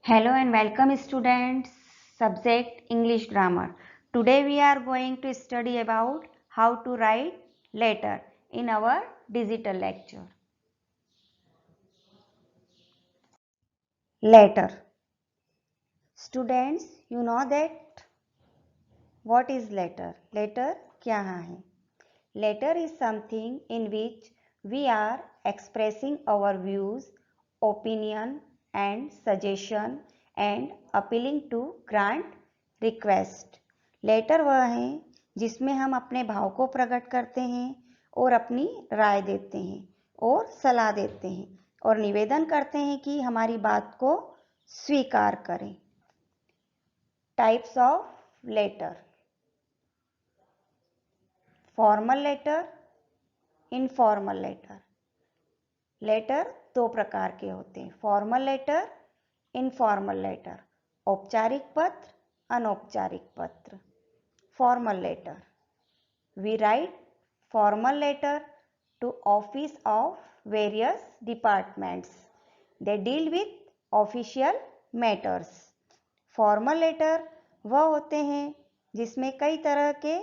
Hello and welcome students, subject English grammar. Today we are going to study about how to write letter in our digital lecture. Letter. Students, you know that what is letter? Letter क्या है? Letter is something in which we are expressing our views, opinion and suggestion and appealing to grant request. Letter वह है जिसमें हम अपने भाव को प्रकट करते हैं और अपनी राय देते हैं और सलाह देते हैं और निवेदन करते हैं कि हमारी बात को स्वीकार करें. Types of letter. Formal letter, informal letter. Letter दो प्रकार के होते हैं, फॉर्मल लेटर, इनफॉर्मल लेटर. औपचारिक पत्र, अनौपचारिक पत्र. Formal letter. We write formal letter to office of various departments. They deal with official matters. Formal letter वह होते हैं जिसमें कई तरह के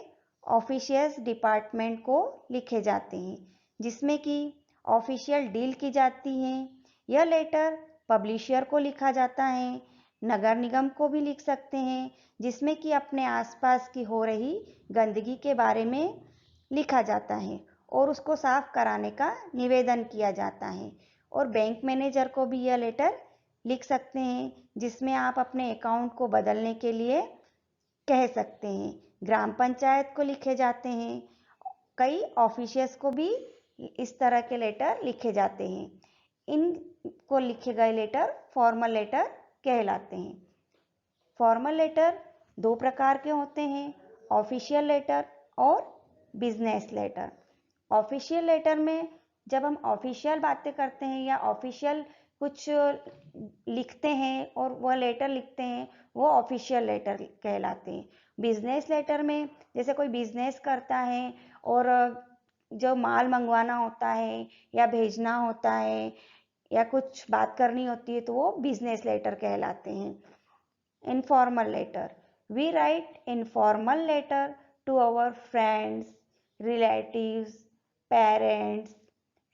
ऑफिशियस डिपार्टमेंट को लिखे जाते हैं, जिसमें कि ऑफिशियल डील की जाती हैं. यह लेटर पब्लिशर को लिखा जाता है, नगर निगम को भी लिख सकते हैं, जिसमें कि अपने आसपास की हो रही गंदगी के बारे में लिखा जाता है और उसको साफ कराने का निवेदन किया जाता है. और बैंक मैनेजर को भी यह लेटर लिख सकते हैं, जिसमें आप अपने अकाउंट को बदलने के लिए कह सकते हैं. ग्राम पंचायत को लिखे जाते हैं. कई ऑफिशियल्स को भी इस तरह के लेटर लिखे जाते हैं. इनको लिखे गए लेटर फॉर्मल लेटर कहलाते हैं. फॉर्मल लेटर दो प्रकार के होते हैं, ऑफिशियल लेटर और बिजनेस लेटर. ऑफिशियल लेटर में जब हम ऑफिशियल बातें करते हैं या ऑफिशियल कुछ लिखते हैं और वह लेटर लिखते हैं, वो ऑफिशियल लेटर कहलाते हैं. बिजनेस लेटर में जैसे कोई बिजनेस करता है और जो माल मंगवाना होता है या भेजना होता है या कुछ बात करनी होती है, तो वो बिजनेस लेटर कहलाते हैं. Informal letter. We write informal letter to our friends, relatives, parents,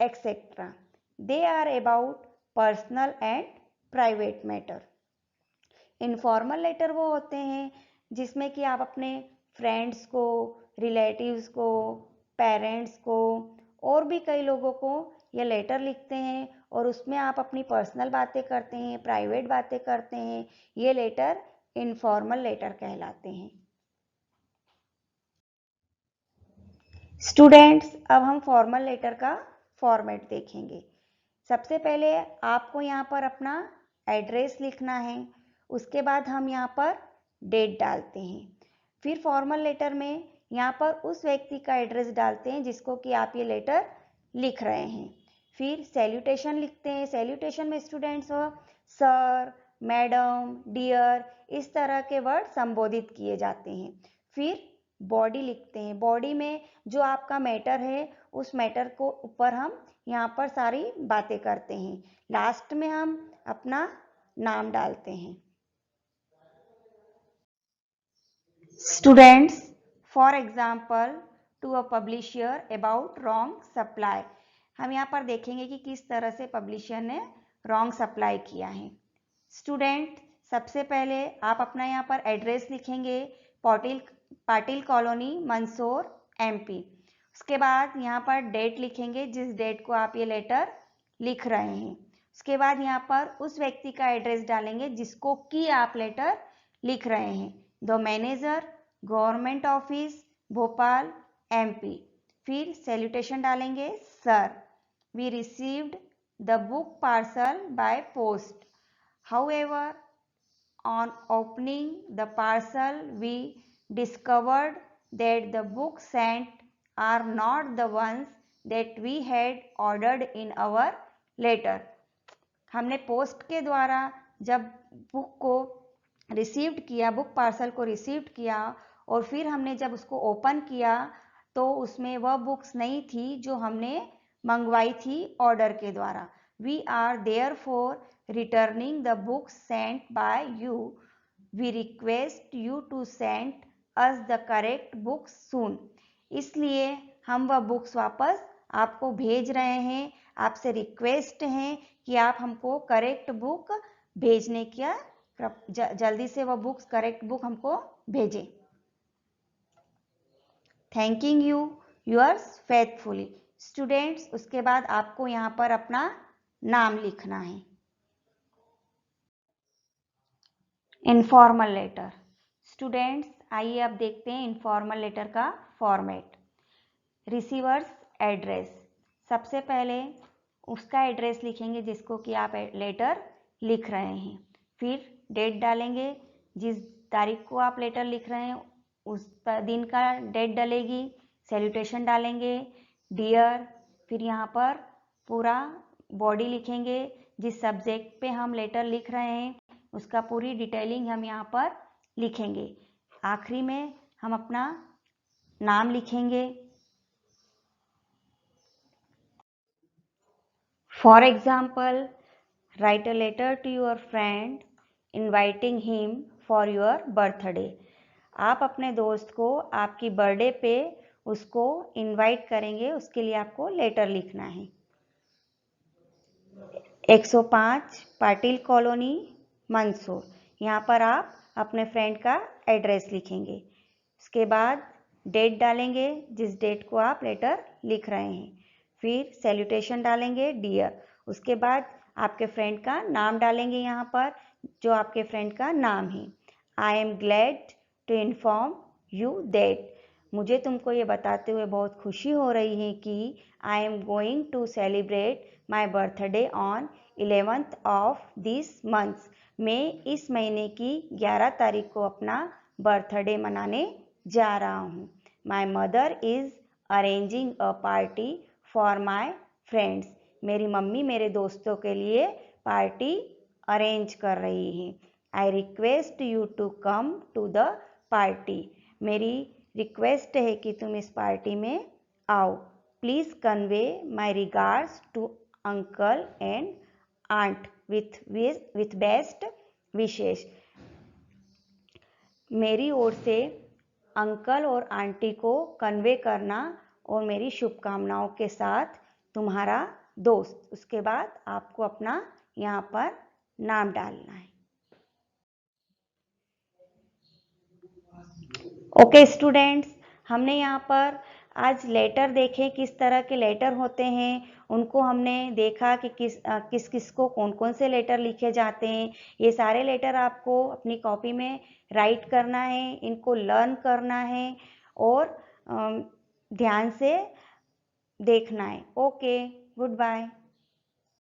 etc. They are about personal and private matter. Informal letter वो होते हैं जिसमें कि आप अपने फ्रेंड्स को, रिलेटिव्स को, पेरेंट्स को और भी कई लोगों को ये लेटर लिखते हैं और उसमें आप अपनी पर्सनल बातें करते हैं, प्राइवेट बातें करते हैं. ये लेटर इनफॉर्मल लेटर कहलाते हैं. स्टूडेंट्स, अब हम फॉर्मल लेटर का फॉर्मेट देखेंगे. सबसे पहले आपको यहाँ पर अपना एड्रेस लिखना है. उसके बाद हम यहाँ पर डेट डालते हैं. फिर फॉर्मल लेटर में यहाँ पर उस व्यक्ति का एड्रेस डालते हैं जिसको कि आप ये लेटर लिख रहे हैं. फिर सैल्यूटेशन लिखते हैं. सैल्यूटेशन में स्टूडेंट्स सर, मैडम, डियर इस तरह के वर्ड संबोधित किए जाते हैं. फिर बॉडी लिखते हैं. बॉडी में जो आपका मैटर है उस मैटर को ऊपर हम यहाँ पर सारी बातें करते हैं. लास्ट में हम अपना नाम डालते हैं. Students, for example to a publisher about wrong supply. हम यहाँ पर देखेंगे कि किस तरह से पब्लिशर ने रॉन्ग सप्लाई किया है. स्टूडेंट, सबसे पहले आप अपना यहाँ पर एड्रेस लिखेंगे, पाटिल कॉलोनी, मंदसौर, MP. उसके बाद यहाँ पर डेट लिखेंगे जिस डेट को आप ये लेटर लिख रहे हैं. उसके बाद यहाँ पर उस व्यक्ति का एड्रेस डालेंगे जिसको कि आप लेटर लिख रहे हैं. The manager, government office, Bhopal, MP. फिर सैल्यूटेशन डालेंगे, sir, we received the book parcel by post. However, on opening the parcel, we discovered that the books sent are not the ones that we had ordered in our letter. हमने post के द्वारा जब book को received किया, book parcel को received किया और फिर हमने जब उसको ओपन किया तो उसमें वह बुक्स नहीं थी जो हमने मंगवाई थी ऑर्डर के द्वारा. We are therefore returning the books sent by you. We request you to send us the correct books soon. इसलिए हम वह बुक्स वापस आपको भेज रहे हैं, आपसे रिक्वेस्ट है कि आप हमको करेक्ट बुक भेजने की जल्दी से वह बुक्स करेक्ट बुक हमको भेजें. Thanking you yours faithfully. Students, उसके बाद आपको यहाँ पर अपना नाम लिखना है. Informal letter. स्टूडेंट्स, आइए अब देखते हैं इनफॉर्मल लेटर का फॉर्मेट. Receiver's address. सबसे पहले उसका एड्रेस लिखेंगे जिसको कि आप लेटर लिख रहे हैं. फिर डेट डालेंगे, जिस तारीख को आप लेटर लिख रहे हैं उस दिन का डेट डलेगी. सैल्यूटेशन डालेंगे, डियर. फिर यहाँ पर पूरा बॉडी लिखेंगे, जिस सब्जेक्ट पे हम लेटर लिख रहे हैं उसका पूरी डिटेलिंग हम यहाँ पर लिखेंगे. आखिरी में हम अपना नाम लिखेंगे. For example, write a letter to your friend inviting him for your birthday. आप अपने दोस्त को आपकी बर्थडे पे उसको इनवाइट करेंगे, उसके लिए आपको लेटर लिखना है. 105 पाटिल कॉलोनी, मंदसौर. यहाँ पर आप अपने फ्रेंड का एड्रेस लिखेंगे. उसके बाद डेट डालेंगे, जिस डेट को आप लेटर लिख रहे हैं. फिर सैल्यूटेशन डालेंगे, डियर. उसके बाद आपके फ्रेंड का नाम डालेंगे यहाँ पर, जो आपके फ्रेंड का नाम है. I am glad to inform you that. मुझे तुमको ये बताते हुए बहुत खुशी हो रही है कि I am going to celebrate my birthday on 11th of this month. मैं इस महीने की 11 तारीख को अपना बर्थडे मनाने जा रहा हूँ. My mother is arranging a party for my friends. मेरी मम्मी मेरे दोस्तों के लिए पार्टी अरेंज कर रही है. I request you to come to the party. मेरी रिक्वेस्ट है कि तुम इस पार्टी में आओ. Please convey my regards to uncle and aunt with best wishes. मेरी ओर से अंकल और आंटी को कन्वे करना और मेरी शुभकामनाओं के साथ तुम्हारा दोस्त. उसके बाद आपको अपना यहाँ पर नाम डालना है. ओके स्टूडेंट्स, हमने यहाँ पर आज लेटर देखे, किस तरह के लेटर होते हैं उनको हमने देखा कि किस किस को कौन कौन से लेटर लिखे जाते हैं. ये सारे लेटर आपको अपनी कॉपी में राइट करना है, इनको लर्न करना है और ध्यान से देखना है. Okay, good bye.